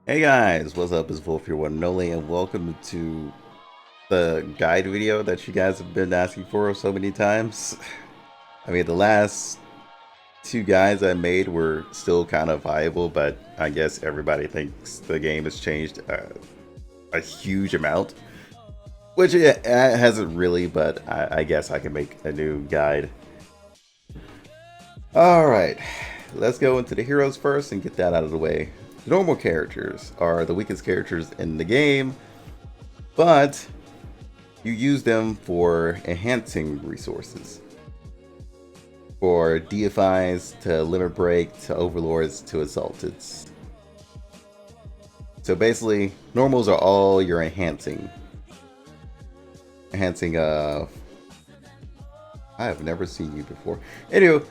Hey guys, what's up? It's Wolf, your one and only, and welcome to the guide video that you guys have been asking for so many times. I mean, the last two guides I made were still kind of viable, but I guess everybody thinks the game has changed a huge amount, which it hasn't really, but I guess I can make a new guide. Alright, let's go into the heroes first and get that out of the way. The normal characters are the weakest characters in the game, but you use them for enhancing resources. For DFIs to limit break to overlords to exalteds. So basically, normals are all your enhancing. I have never seen you before. Anyway,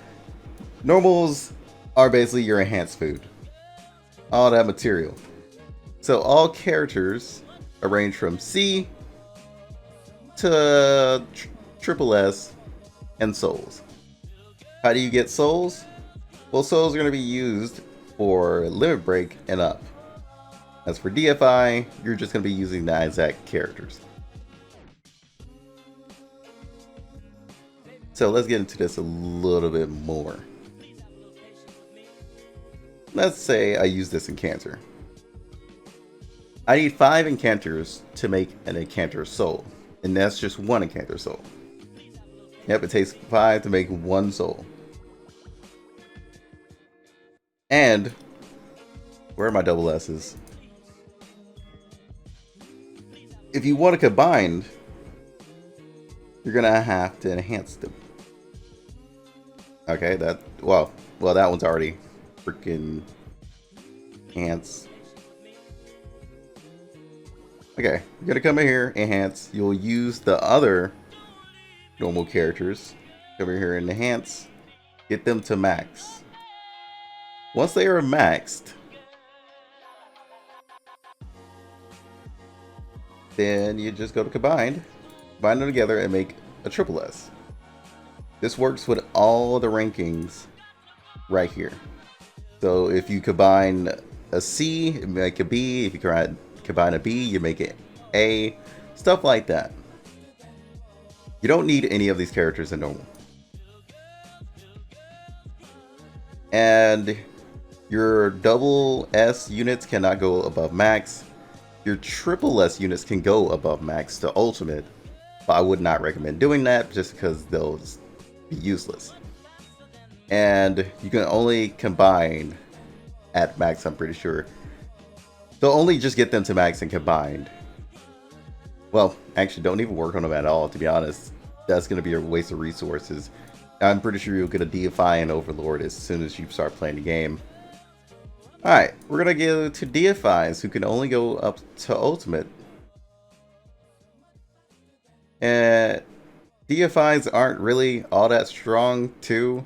normals are basically your enhanced food. All that material. So all characters range from C to triple S and souls. How do you get souls? Well, souls are going to be used for limit break and up. As for DFI, you're just going to be using the exact characters. So let's get into this a little bit more. Let's say I use this incanter. I need 5 incanters to make an incanter soul, and that's just one incanter soul. Yep, it takes 5 to make one soul. And where are my double S's? If you want to combine, you're gonna have to enhance them. Okay, that well, that one's already freaking enhance. Okay, you're gonna come in here, enhance. You'll use the other normal characters. Come in here and enhance. Get them to max. Once they are maxed, then you just go to combine them together and make a triple S. This works with all the rankings right here. So if you combine a C, you make a B. If you combine a B, you make it A. Stuff like that. You don't need any of these characters in normal. And your double S units cannot go above max. Your triple S units can go above max to ultimate, but I would not recommend doing that just because they'll be useless. And you can only combine at max, I'm pretty sure. So only just get them to max and combined. Well, actually don't even work on them at all, to be honest. That's going to be a waste of resources. I'm pretty sure you'll get a DFI and Overlord as soon as you start playing the game. Alright, we're going to get to DFIs who can only go up to Ultimate. And DFIs aren't really all that strong too.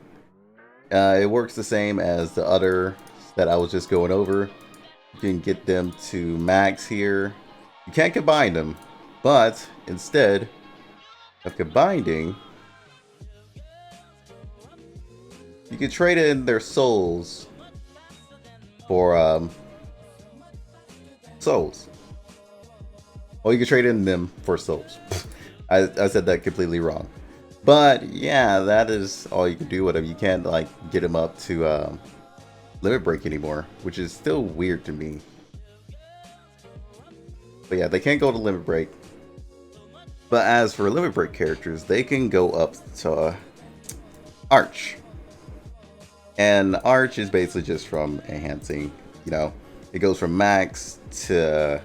It works the same as the other that I was just going over. You can get them to max here. You can't combine them, but instead of combining, you can trade in their souls for souls. Well, you can trade in them for souls. I said that completely wrong. But yeah, that is all you can do with them. You can't like get them up to limit break anymore, which is still weird to me. But yeah, they can't go to limit break. But as for limit break characters, they can go up to Arch. And Arch is basically just from enhancing, you know, it goes from max to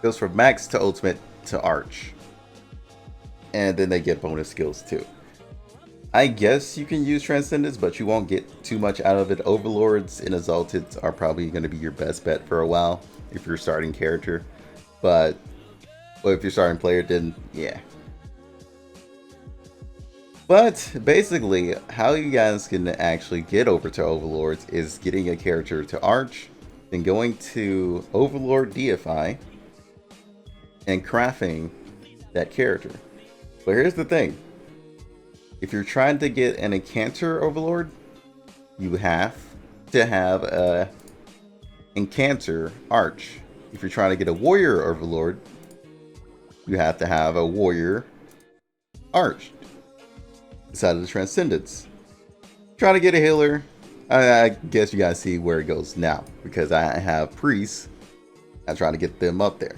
ultimate to Arch. And then they get bonus skills too. I guess you can use Transcendence, but you won't get too much out of it. Overlords and Exalted are probably going to be your best bet for a while if you're starting character. But if you're starting player, then yeah. But basically, how you guys can actually get over to Overlords is getting a character to Arch, then going to Overlord DFI, and crafting that character. But here's the thing. If you're trying to get an Incanter Overlord, you have to have a Encanter Arch. If you're trying to get a Warrior Overlord, you have to have a Warrior Arch inside of the Transcendence. Trying to get a healer, I guess you guys see where it goes now, because I have priests. I'm trying to get them up there.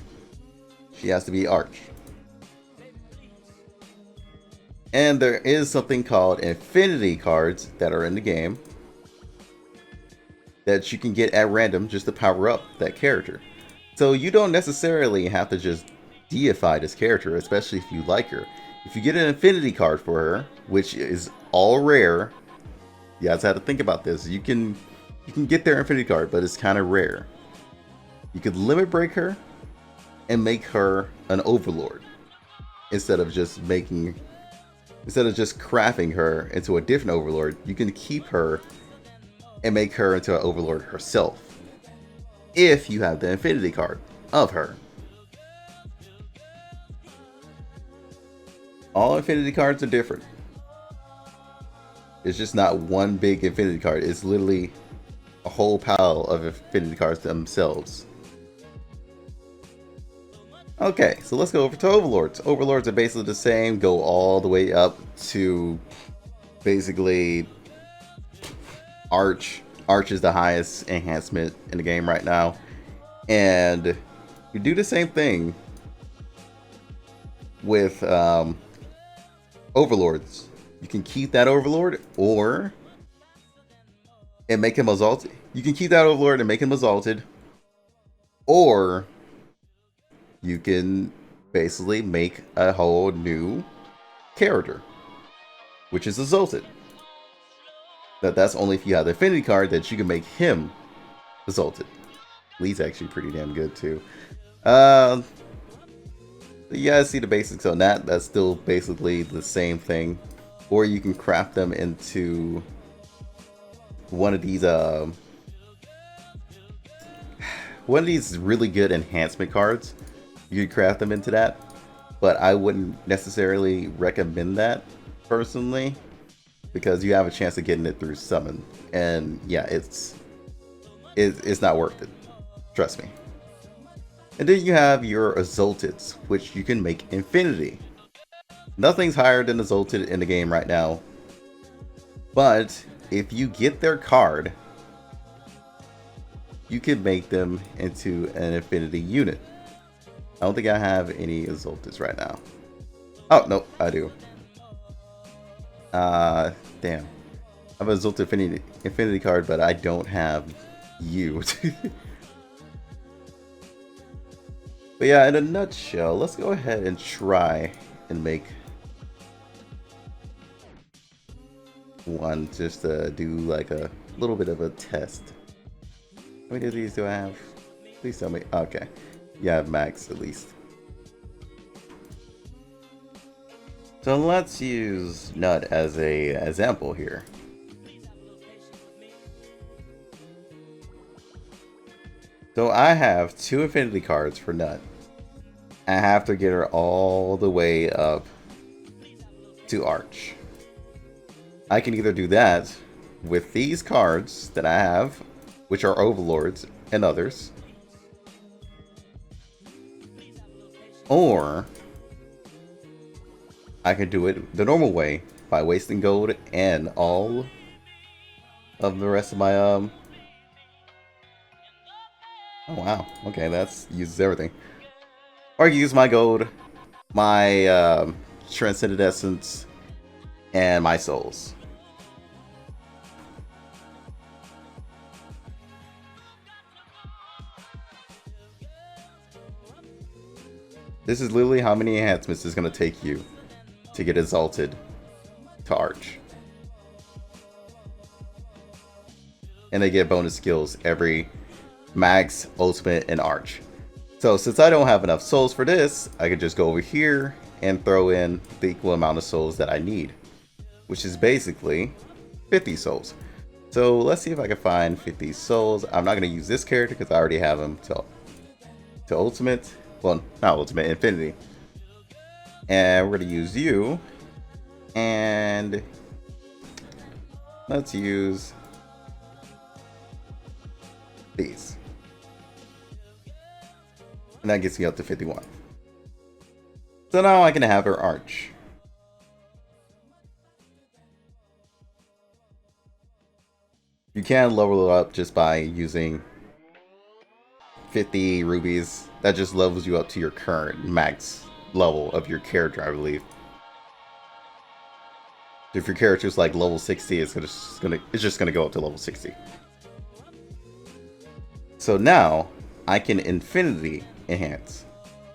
She has to be Arch. And there is something called Affinity Cards that are in the game that you can get at random just to power up that character. So you don't necessarily have to just deify this character, especially if you like her. If you get an Affinity card for her, which is all rare, you guys have to think about this. You can get their Affinity card, but it's kind of rare. You could limit break her and make her an Overlord instead of just crafting her into a different Overlord. You can keep her and make her into an Overlord herself if you have the Affinity card of her. All Affinity cards are different. It's just not one big Affinity card. It's literally a whole pile of Affinity cards themselves. Okay, so let's go over to Overlords. Overlords are basically the same, go all the way up to basically Arch. Arch is the highest enhancement in the game right now. And you do the same thing with Overlords. You can keep that Overlord and make him exalted. You can keep that Overlord and make him exalted. Or you can basically make a whole new character, which is exalted. That's only if you have the Affinity card that you can make him exalted. Lee's actually pretty damn good too. You guys see the basics on that. That's still basically the same thing. Or you can craft them into one of these really good enhancement cards. You could craft them into that, but I wouldn't necessarily recommend that personally, because you have a chance of getting it through summon, and yeah, it's not worth it. Trust me. And then you have your Exalteds, which you can make Infinity. Nothing's higher than Exalted in the game right now, but if you get their card, you can make them into an Infinity unit. I don't think I have any Exalteds right now. Oh, no, I do. Damn. I have an Exalted Infinity card, but I don't have you. But yeah, in a nutshell, let's go ahead and try and make one just to do like a little bit of a test. How many of these do I have? Please tell me. Okay. Yeah, I have max at least. So let's use Nut as a example here. So I have 2 Affinity cards for Nut. I have to get her all the way up to Arch. I can either do that with these cards that I have, which are Overlords and others, or I can do it the normal way by wasting gold and all of the rest of my Oh wow, okay, that's uses everything. Or I can use my gold, my Transcended Essence, and my souls. This is literally how many enhancements it's going to take you to get exalted to Arch. And they get bonus skills every max, ultimate, and Arch. So since I don't have enough souls for this, I could just go over here and throw in the equal amount of souls that I need, which is basically 50 souls. So let's see if I can find 50 souls. I'm not going to use this character because I already have him to ultimate. Well, not ultimate, infinity. And we're going to use you. And let's use these. And that gets me up to 51. So now I can have her arch. You can level it up just by using 50 rubies. That just levels you up to your current max level of your character, I believe. If your character's like level 60, it's just gonna go up to level 60. So now I can infinity enhance,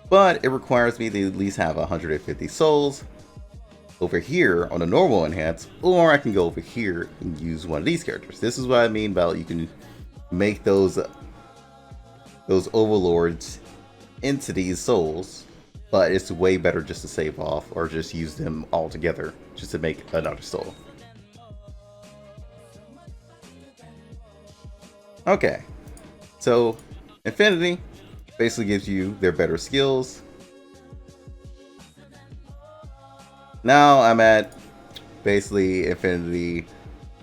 but it requires me to at least have 150 souls over here on a normal enhance, or I can go over here and use one of these characters. This is what I mean about you can make those overlords into these souls, but it's way better just to save off or just use them all together just to make another soul. Okay, so Infinity basically gives you their better skills. Now I'm at basically Infinity,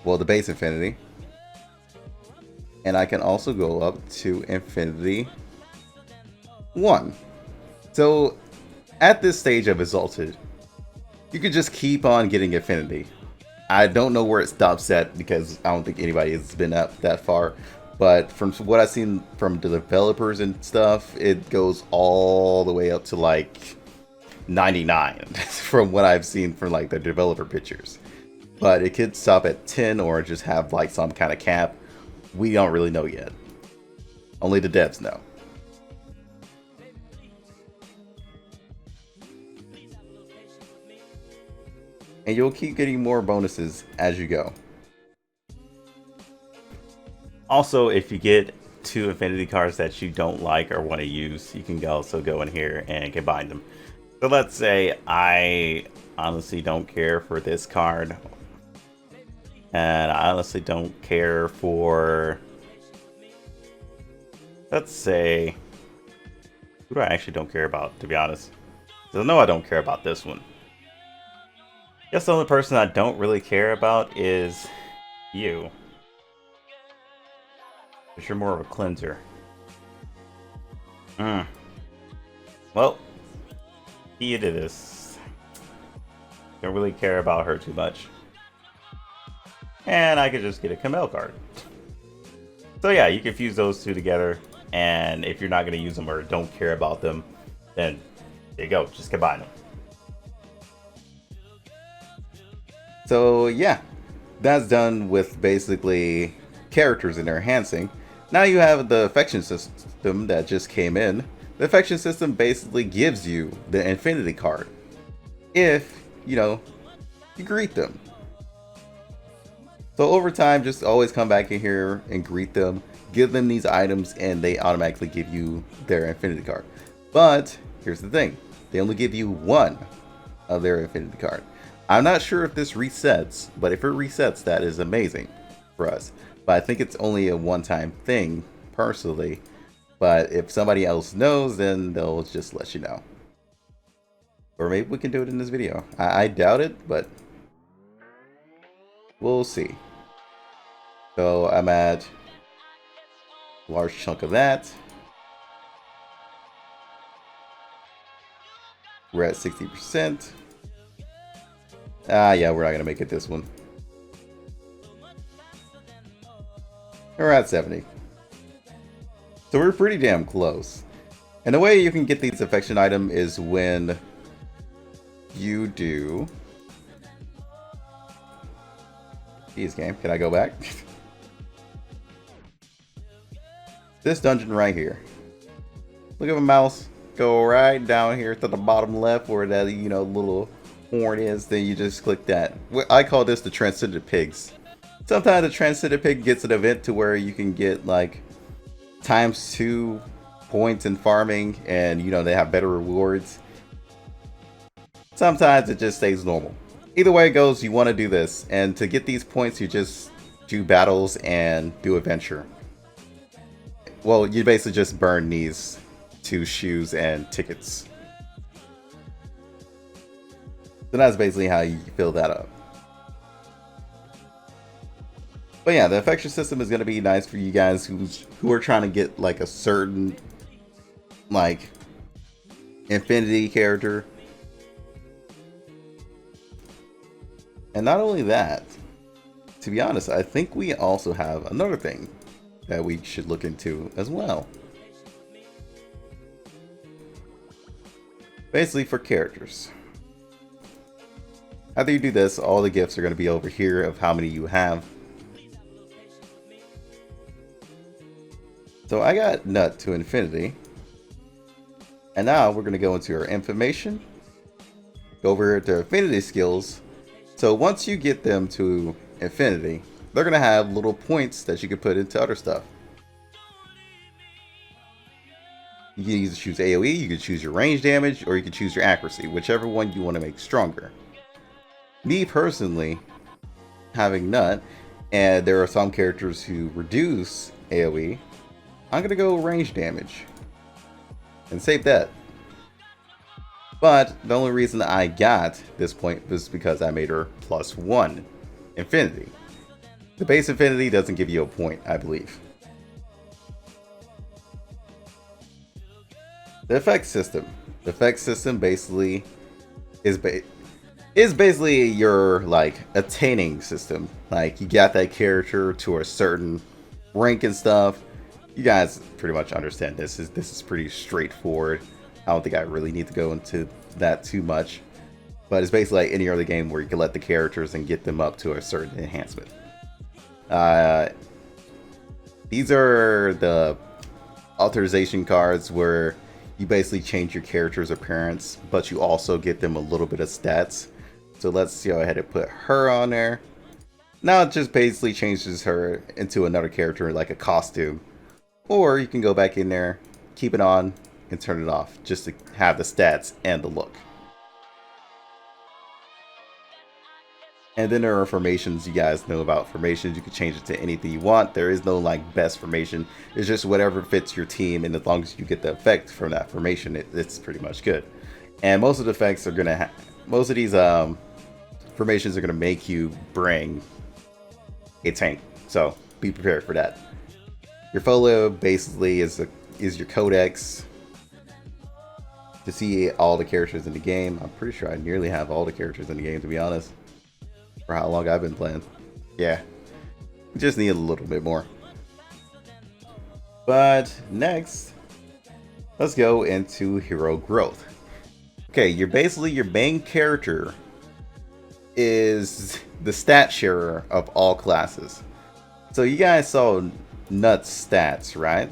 well, the base Infinity. And I can also go up to Infinity 1. So at this stage of Exalted, you could just keep on getting Infinity. I don't know where it stops at because I don't think anybody has been up that far. But from what I've seen from the developers and stuff, it goes all the way up to like 99 from what I've seen from like the developer pictures. But it could stop at 10 or just have like some kind of cap. We don't really know yet. Only the devs know. And you'll keep getting more bonuses as you go. Also, if you get 2 Affinity cards that you don't like or want to use, you can also go in here and combine them. So let's say I honestly don't care for this card. And I honestly don't care for, let's say, who do I actually don't care about, to be honest? So no, I don't care about this one. I guess the only person I don't really care about is you. Because you're more of a cleanser. Well, key to this. Don't really care about her too much. And I could just get a Camel card. So yeah, you can fuse those two together. And if you're not going to use them or don't care about them, then there you go. Just combine them. So yeah, that's done with basically characters and their enhancing. Now you have the affection system that just came in. The affection system basically gives you the Infinity card if, you greet them. So over time, just always come back in here and greet them, give them these items, and they automatically give you their Infinity card. But here's the thing, they only give you one of their Infinity card. I'm not sure if this resets, but if it resets, that is amazing for us. But I think it's only a one-time thing, personally. But if somebody else knows, then they'll just let you know. Or maybe we can do it in this video. I doubt it, but we'll see. So I'm at a large chunk of that. We're at 60%. Yeah, we're not gonna make it this one. We're at 70. So we're pretty damn close. And the way you can get these affection item is when you do... Jeez, game, can I go back? This dungeon right here. Look at the mouse. Go right down here to the bottom left where that, little horn is. Then you just click that. I call this the Transcended Pigs. Sometimes the Transcended Pig gets an event to where you can get like ×2 points in farming and they have better rewards. Sometimes it just stays normal. Either way it goes, you want to do this, and to get these points you just do battles and do adventure. Well, you basically just burn these 2 shoes and tickets. So that's basically how you fill that up. But yeah, the affection system is going to be nice for you guys who are trying to get like a certain like Infinity character. And not only that, to be honest, I think we also have another thing that we should look into as well. Basically for characters. After you do this, all the gifts are going to be over here of how many you have. So I got Nut to Infinity. And now we're going to go into our information. Go over here to Affinity skills. So once you get them to Infinity, they're going to have little points that you can put into other stuff. You can either choose AoE, you can choose your range damage, or you can choose your accuracy, whichever one you want to make stronger. Me personally, having Nut, and there are some characters who reduce AoE, I'm going to go range damage and save that. But the only reason I got this point was because I made her +1 Infinity. The base Infinity doesn't give you a point, I believe. The effect system. The effect system basically is basically your like attaining system. Like you got that character to a certain rank and stuff. You guys pretty much understand this is pretty straightforward. I don't think I really need to go into that too much. But it's basically like any other game where you can let the characters and get them up to a certain enhancement. These are the authorization cards where you basically change your character's appearance, but you also get them a little bit of stats. So let's go ahead and put her on there. Now it just basically changes her into another character like a costume. Or you can go back in there, keep it on, and turn it off just to have the stats and the look. And then there are formations. You guys know about formations. You can change it to anything you want. There is no like best formation. It's just whatever fits your team, and as long as you get the effect from that formation, it's pretty much good. And most of the effects are gonna most of these formations are gonna make you bring a tank. So be prepared for that. Your folio basically is your codex to see all the characters in the game. I'm pretty sure I nearly have all the characters in the game, to be honest. For how long I've been playing. Yeah. We just need a little bit more. But next, let's go into hero growth. Okay, you're basically your main character is the stat sharer of all classes. So you guys saw Nut's stats, right?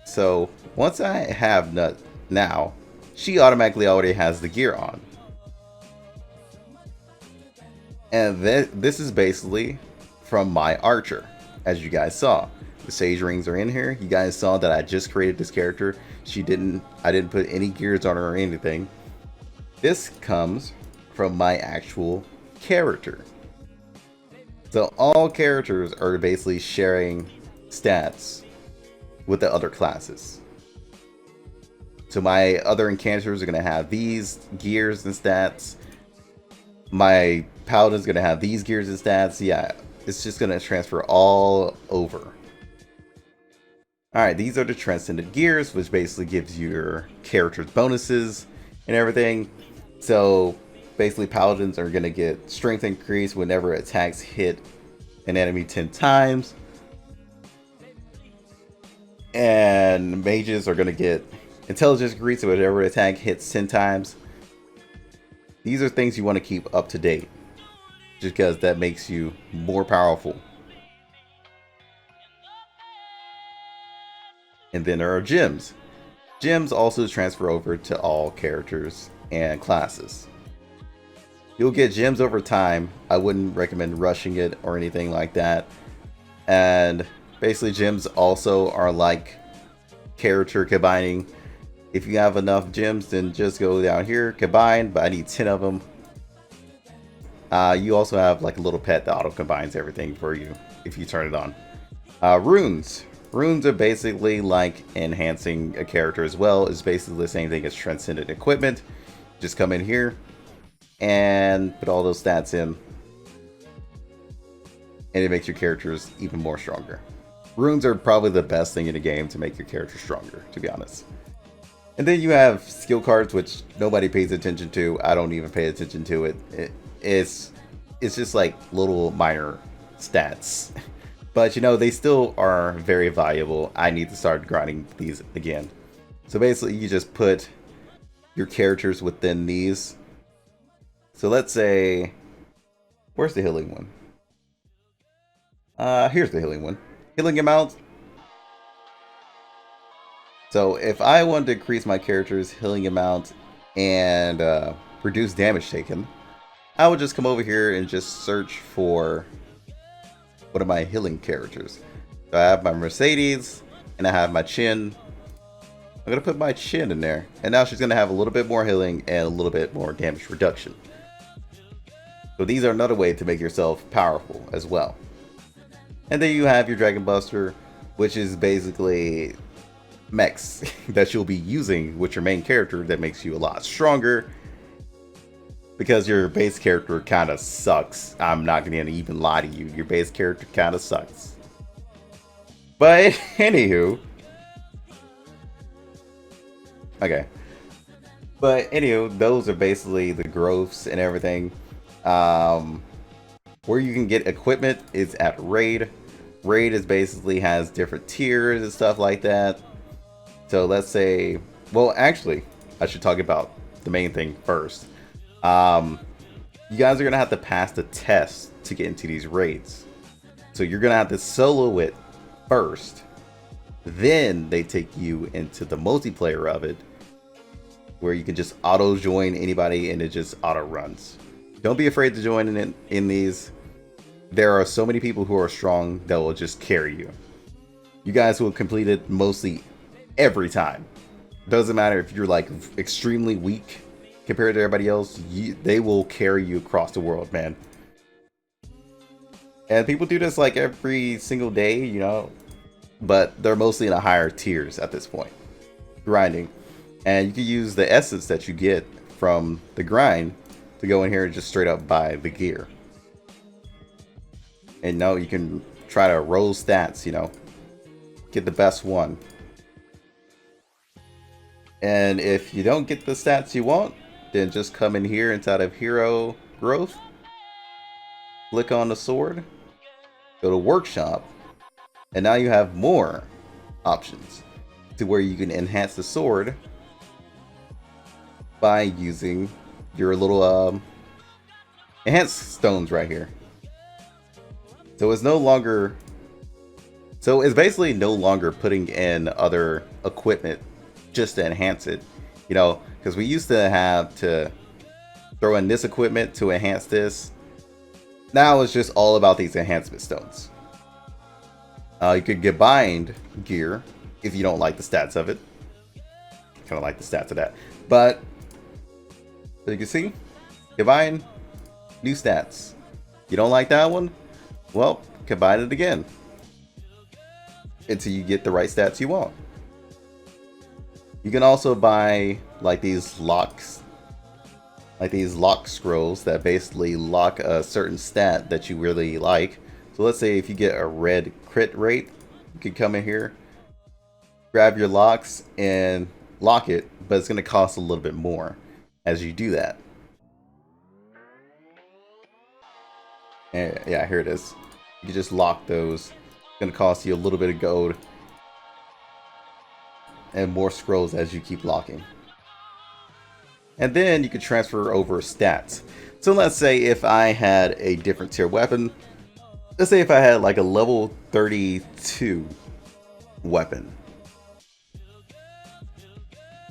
So once I have Nut now, she automatically already has the gear on. And this is basically from my archer, as you guys saw. The sage rings are in here. You guys saw that I just created this character. I didn't put any gears on her or anything. This comes from my actual character. So all characters are basically sharing stats with the other classes. So my other enchanters are going to have these gears and stats. My paladin's going to have these gears and stats. Yeah, it's just going to transfer all over. Alright, these are the Transcended Gears, which basically gives your characters bonuses and everything. So basically paladins are going to get strength increase whenever attacks hit an enemy 10 times. And mages are going to get intelligence increase whenever attack hits 10 times. These are things you want to keep up to date, just because that makes you more powerful. And then there are gems. Gems also transfer over to all characters and classes. You'll get gems over time. I wouldn't recommend rushing it or anything like that. And basically gems also are like character combining. If you have enough gems, then just go down here, combine, but I need 10 of them. You also have like a little pet that auto combines everything for you if you turn it on. Runes. Runes are basically like enhancing a character as well. It's basically the same thing as Transcended Equipment. Just come in here and put all those stats in, and it makes your characters even more stronger. Runes are probably the best thing in the game to make your character stronger, to be honest. And then you have skill cards, which nobody pays attention to. I don't even pay attention to it. It's just like little minor stats. But you know, they still are very valuable. I need to start grinding these again. So basically, you just put your characters within these. So let's say, where's the healing one? Here's the healing one. Healing amount. So if I want to increase my character's healing amount and reduce damage taken, I would just come over here and just search for one of my healing characters. So I have my Mercedes and I have my Chin. I'm going to put my Chin in there. And now she's going to have a little bit more healing and a little bit more damage reduction. So these are another way to make yourself powerful as well. And then you have your Dragon Buster, which is basically mechs that you'll be using with your main character that makes you a lot stronger, because your base character kind of sucks. I'm not going to even lie to you. Your base character kind of sucks. But anywho. Okay. But anywho, those are basically the growths and everything. Where you can get equipment is at Raid. Raid is basically has different tiers and stuff like that. So let's say, well, actually, I should talk about the main thing first. You guys are going to have to pass the test to get into these raids. So you're going to have to solo it first. Then they take you into the multiplayer of it, where you can just auto join anybody and it just auto runs. Don't be afraid to join in these. There are so many people who are strong that will just carry you. You guys will complete it mostly every time. Doesn't matter if you're like extremely weak compared to everybody else, they will carry you across the world, man. And people do this like every single day, you know, but they're mostly in the higher tiers at this point, grinding. And you can use the essence that you get from the grind to go in here and just straight up buy the gear. And now you can try to roll stats, you know, get the best one. And if you don't get the stats you want, then just come in here inside of Hero Growth, click on the sword, go to Workshop, and now you have more options to where you can enhance the sword by using your little enhanced stones right here. So it's no longer, so it's basically no longer putting in other equipment just to enhance it, you know, because we used to have to throw in this equipment to enhance this. Now it's just all about these enhancement stones. You could get bind gear if you don't like the stats of it. Kind of like the stats of that, but as you can see, combine new stats. You don't like that one? Well, combine it again until you get the right stats you want. You can also buy like these locks, like these lock scrolls that basically lock a certain stat that you really like. So let's say if you get a red crit rate, you can come in here, grab your locks and lock it, but it's going to cost a little bit more as you do that. And yeah, here it is. You can just lock those. It's going to cost you a little bit of gold and more scrolls as you keep locking. And then you can transfer over stats. So let's say if I had a different tier weapon, let's say if I had like a level 32 weapon,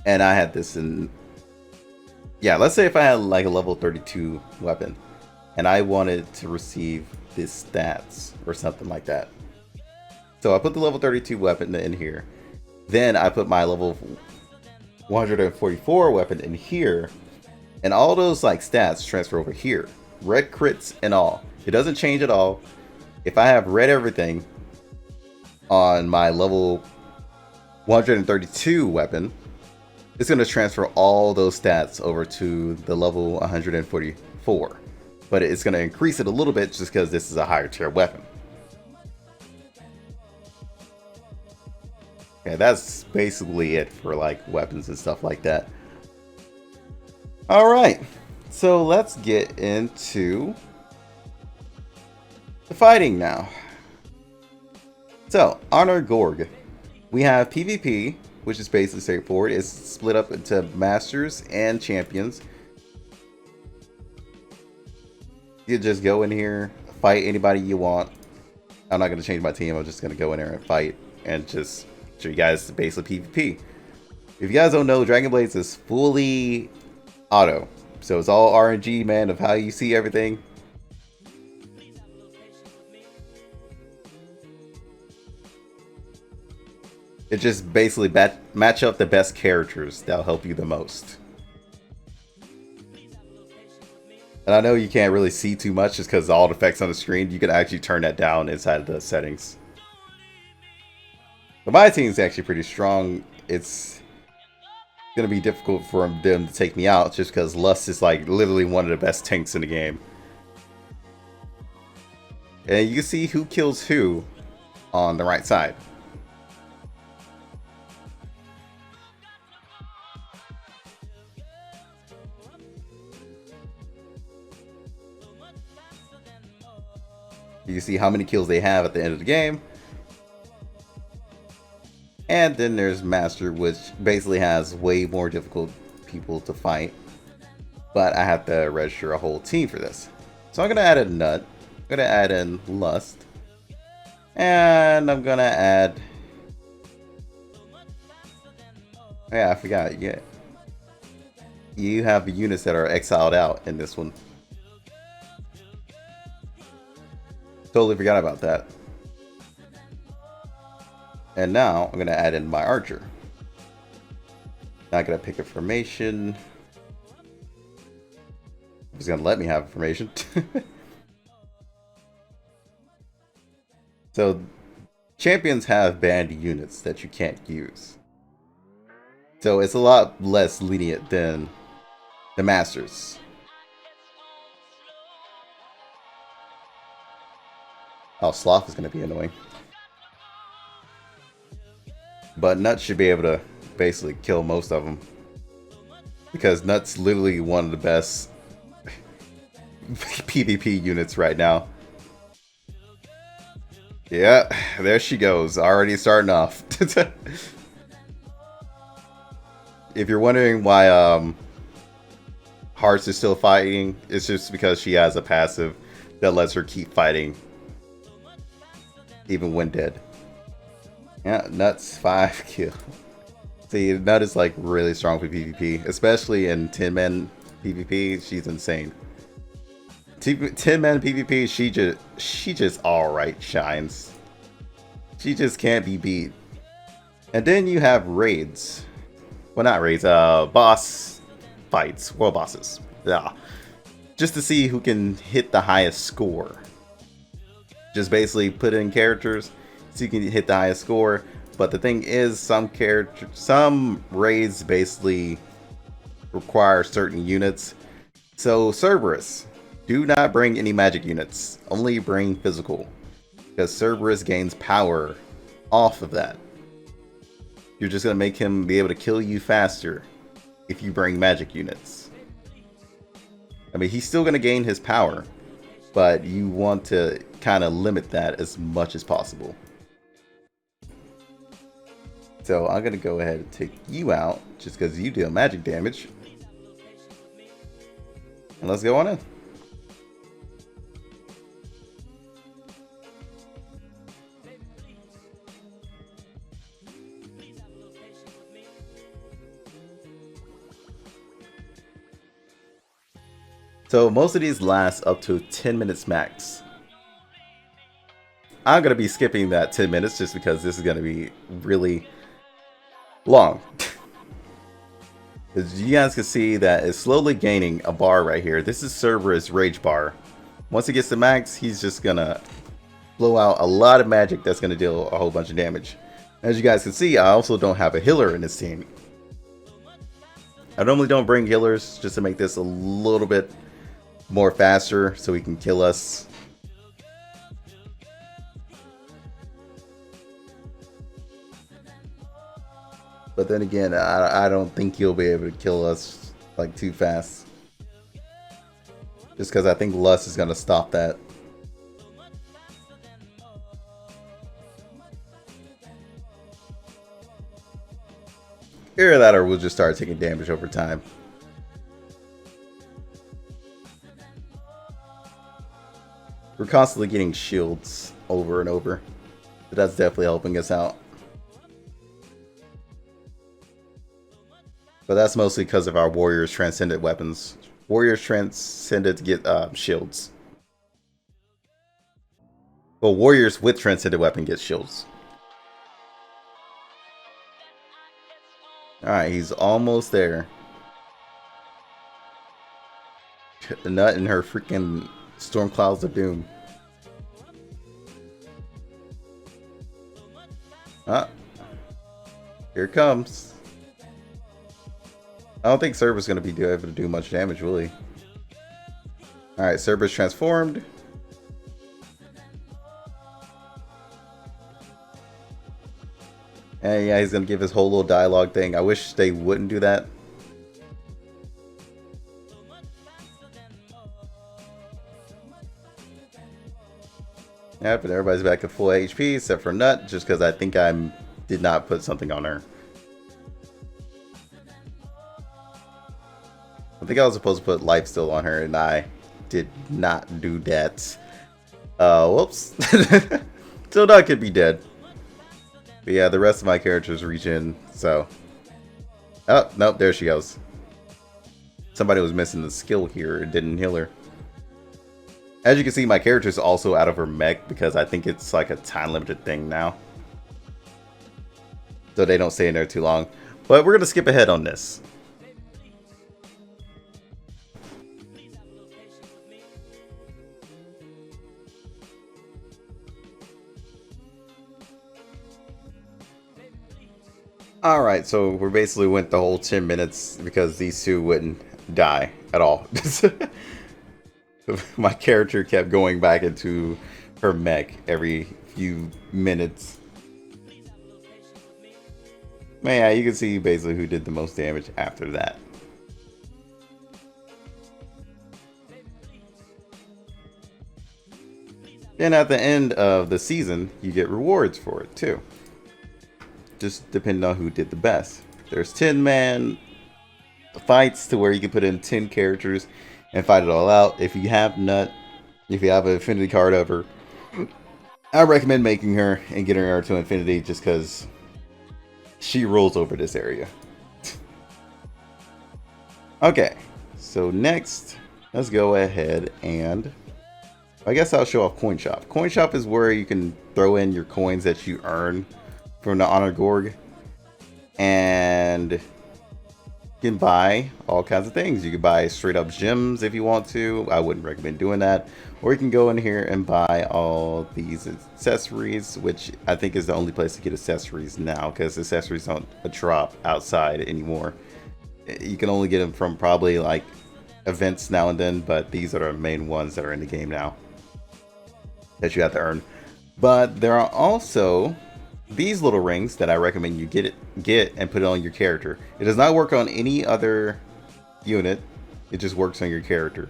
and I had this in, yeah, let's say if I had like a level 32 weapon and I wanted to receive this stats or something like that. So I put the level 32 weapon in here. Then I put my level 144 weapon in here. And all those like stats transfer over here. Red crits and all. It doesn't change at all. If I have red everything on my level 132 weapon, it's going to transfer all those stats over to the level 144. But it's going to increase it a little bit just because this is a higher tier weapon. Okay, that's basically it for like weapons and stuff like that. Alright, so let's get into the fighting now. So, on our Gorg, we have PvP, which is basically straightforward. It's split up into Masters and Champions. You just go in here, fight anybody you want. I'm not going to change my team, I'm just going to go in there and fight and just show you guys basically PvP. If you guys don't know, Dragon Blades is fully auto. So it's all RNG, man, of how you see everything. It just basically match up the best characters that'll help you the most. And I know you can't really see too much just because all the effects on the screen. You can actually turn that down inside of the settings. But my team's actually pretty strong. It's gonna be difficult for them to take me out just because Lust is like literally one of the best tanks in the game. And you can see who kills who on the right side. You can see how many kills they have at the end of the game. And then there's Master, which basically has way more difficult people to fight. But I have to register a whole team for this. So I'm going to add a Nut. I'm going to add in Lust. And I'm going to add... Yeah, I forgot. Yeah. You have the units that are exiled out in this one. Totally forgot about that. And now I'm going to add in my archer. Not going to pick a formation. He's going to let me have a formation. So champions have banned units that you can't use. So it's a lot less lenient than the masters. Oh, Sloth is going to be annoying. But Nuts should be able to basically kill most of them. Because Nuts literally one of the best PvP units right now. Yeah, there she goes. Already starting off. If you're wondering why Hearts is still fighting, it's just because she has a passive that lets her keep fighting even when dead. Yeah, Nuts 5 kill. See, Nut is like really strong for PvP, especially in 10-man PvP. She's insane. 10-man PvP, she just alright shines. She just can't be beat. And then you have raids. Well, not raids, boss fights, world bosses. Yeah. Just to see who can hit the highest score. Just basically put in characters so you can hit the highest score. But the thing is, some raids basically require certain units. So Cerberus, do not bring any magic units. Only bring physical. Because Cerberus gains power off of that. You're just going to make him be able to kill you faster if you bring magic units. I mean, he's still going to gain his power. But you want to kind of limit that as much as possible. So I'm going to go ahead and take you out just because you deal magic damage. And let's go on in. So most of these last up to 10 minutes max. I'm going to be skipping that 10 minutes just because this is going to be really long. As you guys can see that it's slowly gaining a bar right here. This is Cerberus Rage Bar. Once it gets to max, he's just going to blow out a lot of magic that's going to deal a whole bunch of damage. As you guys can see, I also don't have a healer in this team. I normally don't bring healers just to make this a little bit more faster so he can kill us. But then again, I don't think you'll be able to kill us like too fast. Just because I think Lust is going to stop that. Either that or we'll just start taking damage over time. We're constantly getting shields over and over. But that's definitely helping us out. But that's mostly because of our Warriors Transcended weapons. Warriors Transcended get shields. Well, Warriors with Transcended weapon get shields. Alright, he's almost there. The Nut and her freaking Storm Clouds of Doom. Ah. Here it comes. I don't think Cerberus is going to be able to do much damage, really. Alright, Cerberus transformed. And yeah, he's going to give his whole little dialogue thing. I wish they wouldn't do that. Yep, and everybody's back at full HP except for Nut, just because I think I did not put something on her. I think I was supposed to put life steal on her, and I did not do that. Whoops. So Nut could be dead. But yeah, the rest of my characters reach in, so... Oh, nope, there she goes. Somebody was missing the skill here, it didn't heal her. As you can see, my character is also out of her mech because I think it's like a time limited thing now. So they don't stay in there too long. But we're going to skip ahead on this. Alright, so we basically went the whole 10 minutes because these two wouldn't die at all. My character kept going back into her mech every few minutes. Man, yeah, you can see basically who did the most damage after that. Then at the end of the season, you get rewards for it too. Just depending on who did the best. There's 10-man fights to where you can put in 10 characters and fight it all out. If you have Nut, if you have an Affinity card of her, I recommend making her and getting her to Infinity just because she rules over this area. Okay, so next, let's go ahead and I guess I'll show off Coin Shop. Coin Shop is where you can throw in your coins that you earn from the Honor Gorg, and you can buy all kinds of things. You can buy straight up gems if you want to. I wouldn't recommend doing that. Or you can go in here and buy all these accessories, which I think is the only place to get accessories now, because accessories don't drop outside anymore. You can only get them from probably like events now and then, but these are the main ones that are in the game now that you have to earn. But there are also these little rings that I recommend you get and put it on your character. It does not work on any other unit. It just works on your character.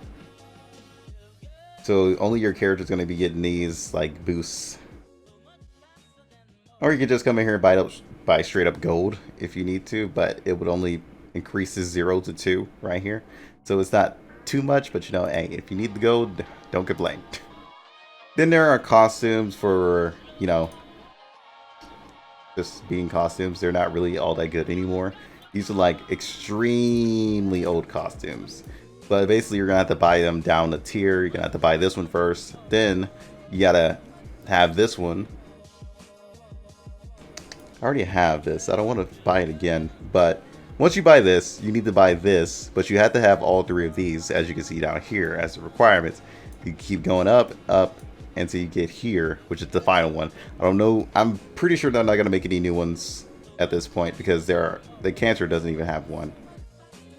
So only your character is going to be getting these like boosts. Or you could just come in here and buy straight up gold if you need to, but it would only increase this 0 to 2 right here. So it's not too much, but you know, hey, if you need the gold, don't complain. Then there are costumes for, you know, just being costumes. They're not really all that good anymore. These are like extremely old costumes, but basically you're gonna have to buy them down a tier. You're gonna have to buy this one first, then you gotta have this one. I already have this. I don't want to buy it again, but once you buy this, you need to buy this, but you have to have all 3 of these, as you can see down here as the requirements. You keep going up until you get here, which is the final one. I don't know. I'm pretty sure they're not going to make any new ones at this point because the Cancer doesn't even have one.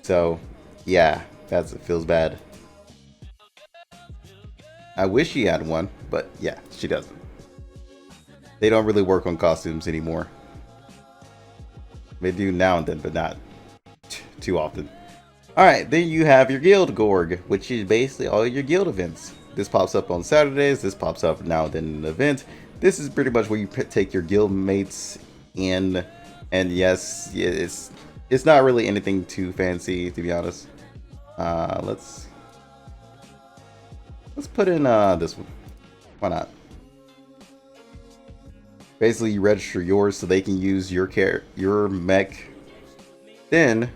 So yeah, it feels bad. I wish she had one, but yeah, she doesn't. They don't really work on costumes anymore. They do now and then, but not too often. Alright, then you have your Guild Gorg, which is basically all your guild events. This pops up on Saturdays, this pops up now and then in an event. This is pretty much where you take your guild mates in, and yes, it's not really anything too fancy, to be honest. Let's put in this one. Why not? Basically, you register yours so they can use your mech. Then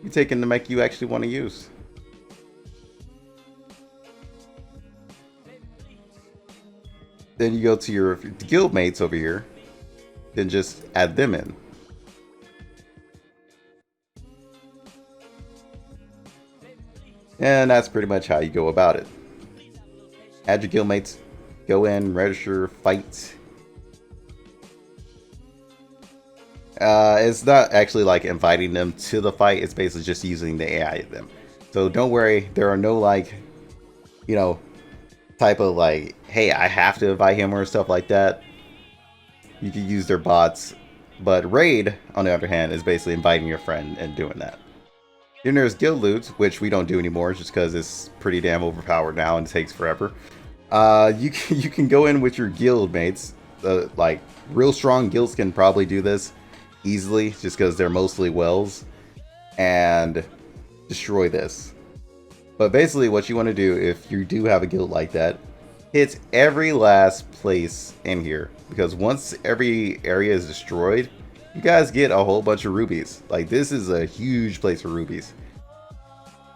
you take in the mech you actually want to use. Then you go to your guild mates over here. Then just add them in. And that's pretty much how you go about it. Add your guild mates, go in, register, fight. It's not actually like inviting them to the fight, it's basically just using the AI of them. So don't worry, there are no like, you know, type of like, hey, I have to invite him or stuff like that. You can use their bots. But Raid, on the other hand, is basically inviting your friend and doing that. Then there's Guild Loot, which we don't do anymore just because it's pretty damn overpowered now and it takes forever. You can go in with your guild mates. Like, real strong guilds can probably do this easily just because they're mostly wells. And destroy this. But basically what you want to do if you do have a guild like that, hit every last place in here. Because once every area is destroyed, you guys get a whole bunch of rubies. Like, this is a huge place for rubies.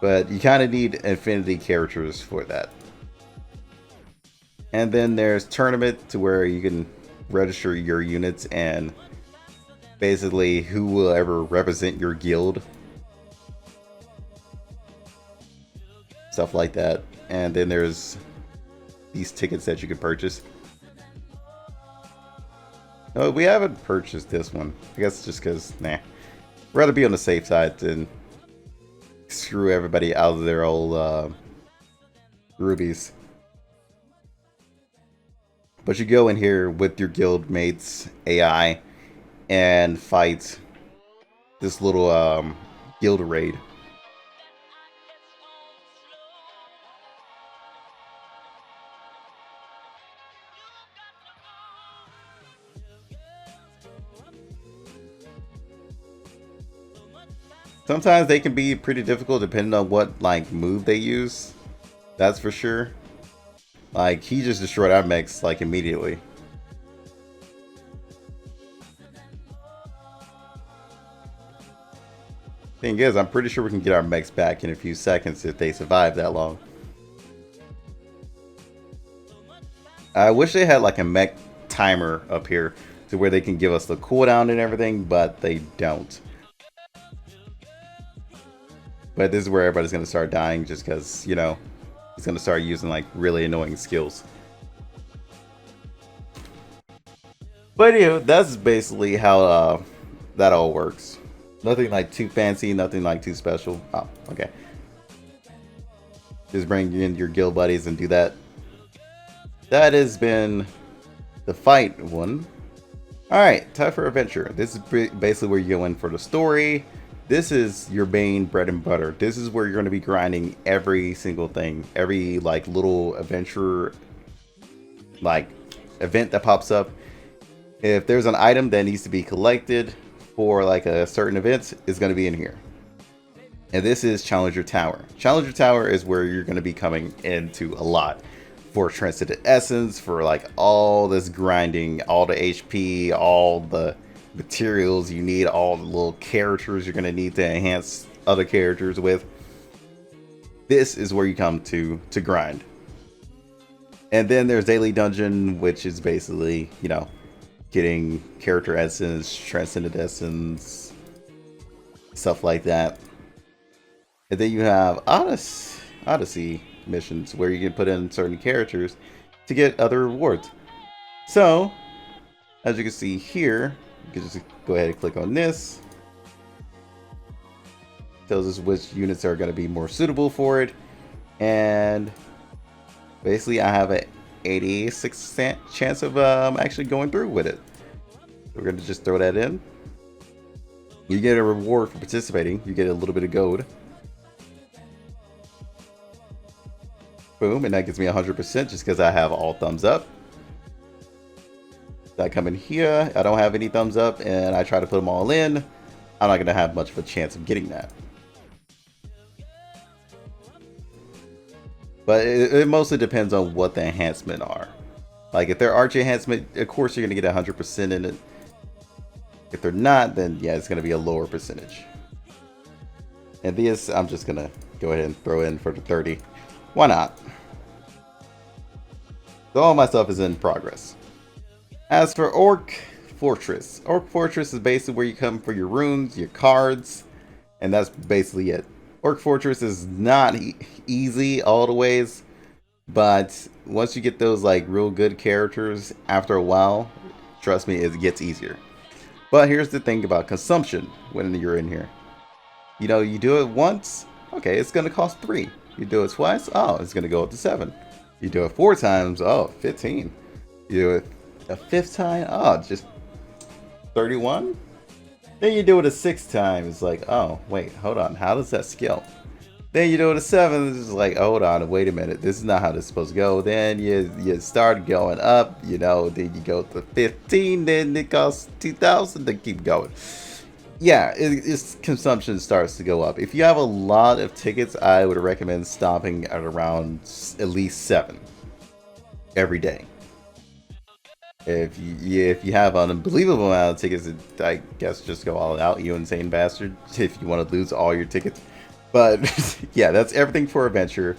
But you kind of need affinity characters for that. And then there's tournament, to where you can register your units and basically who will ever represent your guild. Stuff like that. And then there's these tickets that you can purchase. No, we haven't purchased this one. I guess just because, nah. Rather be on the safe side than screw everybody out of their old rubies. But you go in here with your guild mates, AI, and fight this little guild raid. Sometimes they can be pretty difficult depending on what like move they use. That's for sure. Like, he just destroyed our mechs like immediately. Thing is, I'm pretty sure we can get our mechs back in a few seconds if they survive that long. I wish they had like a mech timer up here to where they can give us the cooldown and everything, but they don't. But this is where everybody's going to start dying just because, you know, he's going to start using like really annoying skills. But anyway, that's basically how that all works. Nothing like too fancy, nothing like too special. Oh, okay. Just bring in your guild buddies and do that. That has been the fight one. Alright, time for adventure. This is basically where you go in for the story. This is your main bread and butter. This is where you're going to be grinding every single thing. Every like little adventure, like event that pops up. If there's an item that needs to be collected for like a certain event, it's going to be in here. And this is Challenger Tower. Challenger Tower is where you're going to be coming into a lot. For Transcended Essence, for like all this grinding, all the HP, all the materials you need, all the little characters you're going to need to enhance other characters with. This is where you come to grind. And then there's Daily Dungeon, which is basically, you know, getting character essence, Transcended Essence, stuff like that. And then you have Odyssey missions where you can put in certain characters to get other rewards. So, as you can see here, you can just go ahead and click on this. Tells us which units are going to be more suitable for it. And basically I have an 86% chance of actually going through with it. So we're going to just throw that in. You get a reward for participating. You get a little bit of gold. Boom, and that gives me 100% just because I have all thumbs up. I come in here, I don't have any thumbs up, and I try to put them all in. I'm not going to have much of a chance of getting that. But it mostly depends on what the enhancement are. Like if they're arch enhancement, of course you're going to get 100% in it. If they're not, then yeah, it's going to be a lower percentage. And these, I'm just going to go ahead and throw in for the 30. Why not? So all my stuff is in progress. As for Orc Fortress. Orc Fortress is basically where you come for your runes, your cards, and that's basically it. Orc Fortress is not easy all the ways, but once you get those like real good characters, after a while, trust me, it gets easier. But here's the thing about consumption when you're in here. You know, you do it once, okay, it's going to cost 3. You do it twice, oh, it's going to go up to 7. You do it 4 times, oh, 15. You do it a 5th time, oh, just 31. Then you do it a 6th time, it's like, oh, wait, hold on, how does that scale? Then you do it a 7th, it's like, hold on, wait a minute, this is not how this is supposed to go. Then you start going up, you know, then you go to 15, then it costs 2,000 to keep going. Yeah, its consumption starts to go up. If you have a lot of tickets, I would recommend stopping at around at least 7 every day. If you have an unbelievable amount of tickets, I guess just go all out, you insane bastard, if you want to lose all your tickets. But yeah, that's everything for Adventure.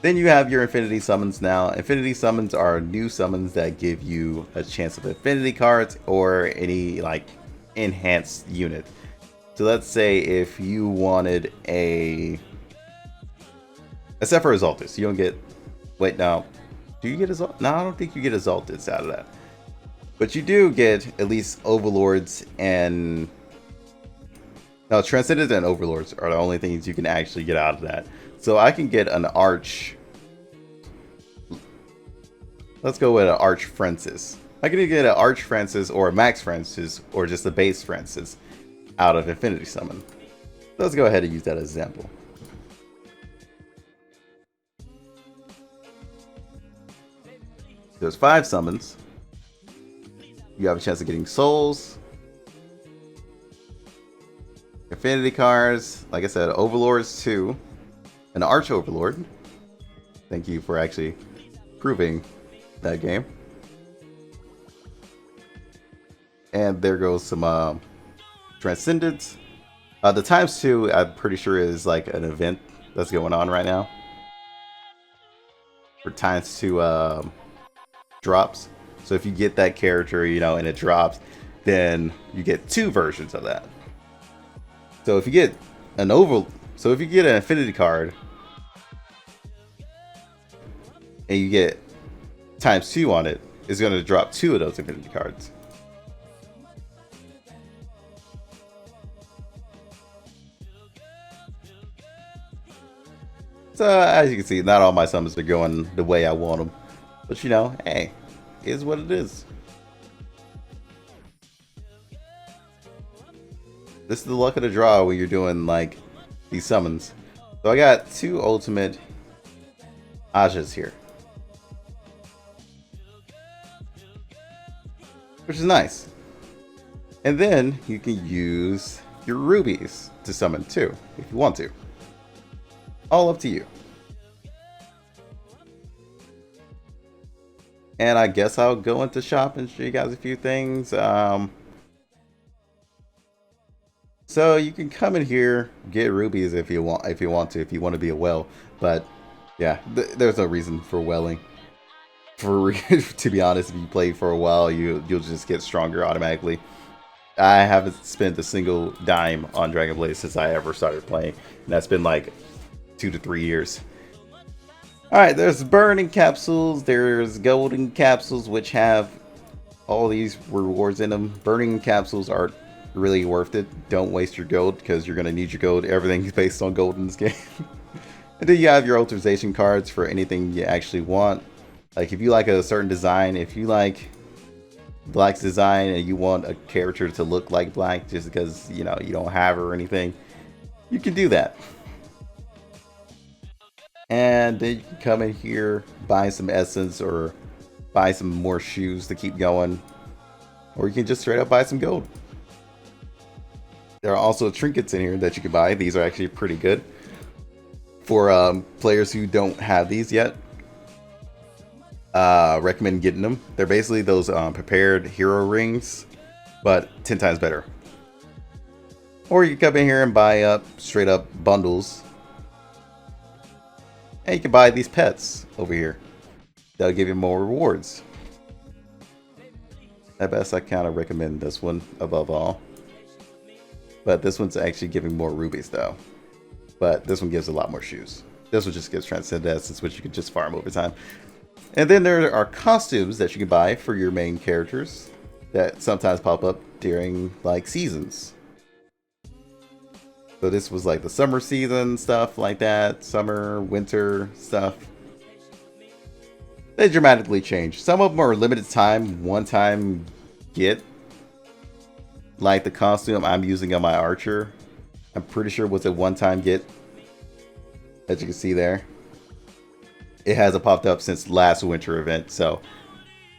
Then you have your Affinity Summons now. Affinity Summons are new summons that give you a chance of Affinity cards or any like enhanced unit. So let's say if you wanted except for Exaltus, you don't get, wait, no, do you get Exaltus? No, I don't think you get Exaltus out of that. But you do get at least Overlords and... No, Transcended and Overlords are the only things you can actually get out of that. So I can get an Arch... Let's go with an Arch Francis. I can get an Arch Francis or a Max Francis or just a base Francis out of Infinity Summon. Let's go ahead and use that as an example. There's 5 summons. You have a chance of getting souls, Affinity cards, like I said, Overlords 2, an Arch Overlord. Thank you for actually proving that game. And there goes some Transcended. The ×2, I'm pretty sure is like an event that's going on right now. For ×2 drops. So if you get that character, you know, and it drops, then you get 2 versions of that. So if you get an if you get an Affinity card and you get ×2 on it, it's going to drop 2 of those Affinity cards. So as you can see, not all my summons are going the way I want them, but you know, hey, it is what it is. This is the luck of the draw when you're doing like these summons. So I got 2 ultimate Ajas here, which is nice. And then you can use your rubies to summon too, if you want to. All up to you. And I guess I'll go into shop and show you guys a few things. So you can come in here, get rubies if you want to be a well. But yeah, there's no reason for welling. To be honest, if you play for a while, you'll just get stronger automatically. I haven't spent a single dime on Dragon Blade since I ever started playing, and that's been like 2 to 3 years. Alright, there's burning capsules, there's golden capsules, which have all these rewards in them. Burning capsules are really worth it. Don't waste your gold, because you're going to need your gold. Everything's based on gold in this game. And then you have your authorization cards for anything you actually want. Like if you like a certain design, if you like Black's design and you want a character to look like Black just because, you know, you don't have her or anything, you can do that. And then you can come in here, buy some essence or buy some more shoes to keep going. Or you can just straight up buy some gold. There are also trinkets in here that you can buy. These are actually pretty good for players who don't have these yet. Recommend getting them. They're basically those prepared hero rings, but 10 times better. Or you can come in here and buy up straight up bundles. And you can buy these pets over here. That'll give you more rewards. At best, I kind of recommend this one above all. But this one's actually giving more rubies though. But this one gives a lot more shoes. This one just gives Transcended Essence, which you can just farm over time. And then there are costumes that you can buy for your main characters that sometimes pop up during like seasons. So this was like the summer season stuff like that, summer, winter stuff. They dramatically change. Some of them are limited time, one time get. Like the costume I'm using on my archer, I'm pretty sure was a one-time get. As you can see there. It hasn't popped up since last winter event, so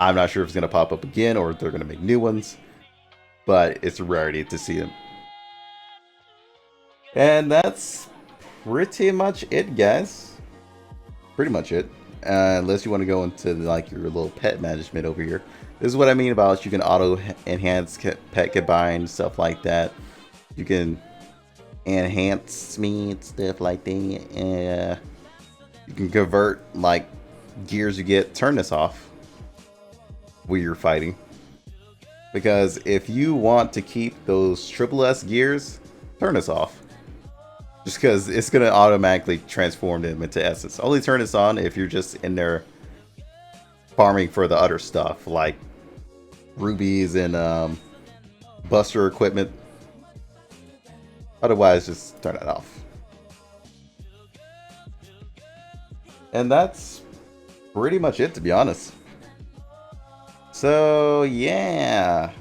I'm not sure if it's going to pop up again or if they're going to make new ones. But it's a rarity to see them. And that's pretty much it, guys. Pretty much it. Unless you want to go into like your little pet management over here. This is what I mean about you can auto enhance pet combine, stuff like that. You can enhance me and stuff like that. You can convert like gears you get. Turn this off when you're fighting. Because if you want to keep those triple S gears, turn this off. Just because it's going to automatically transform them into essence. Only turn this on if you're just in there farming for the other stuff like rubies and buster equipment. Otherwise, just turn it off. And that's pretty much it, to be honest. So yeah,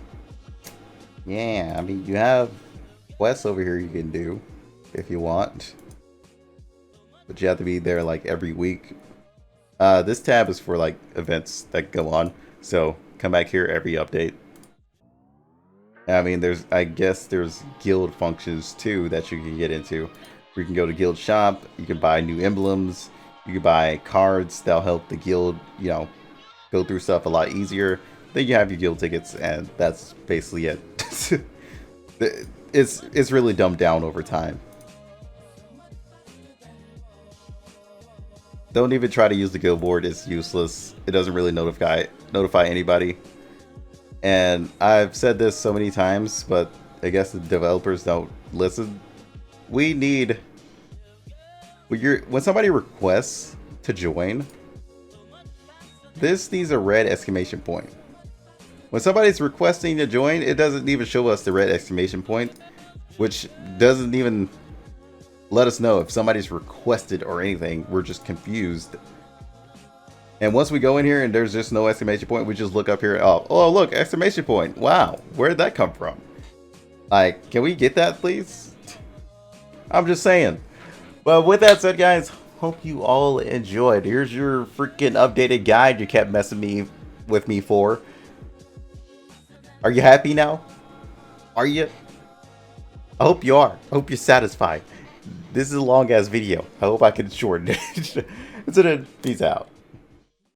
I mean, you have quests over here you can do if you want, but you have to be there like every week. This tab is for like events that go on, so come back here every update. I mean, I guess there's guild functions too that you can get into. You can go to guild shop, you can buy new emblems, you can buy cards that'll help the guild, you know, go through stuff a lot easier. Then you have your guild tickets, and that's basically it. It's really dumbed down over time. Don't even try to use the guild board, it's useless. It doesn't really notify anybody. And I've said this so many times, but I guess the developers don't listen. We need... When somebody requests to join, this needs a red exclamation point. When somebody's requesting to join, it doesn't even show us the red exclamation point, which doesn't even let us know if somebody's requested or anything. We're just confused. And once we go in here and there's just no exclamation point, we just look up here. Oh look, exclamation point. Wow, where did that come from? Like, can we get that, please? I'm just saying. Well, with that said, guys, hope you all enjoyed. Here's your freaking updated guide you kept messing with me for. Are you happy now? Are you? I hope you are. I hope you're satisfied. This is a long ass video. I hope I can shorten it. Peace out.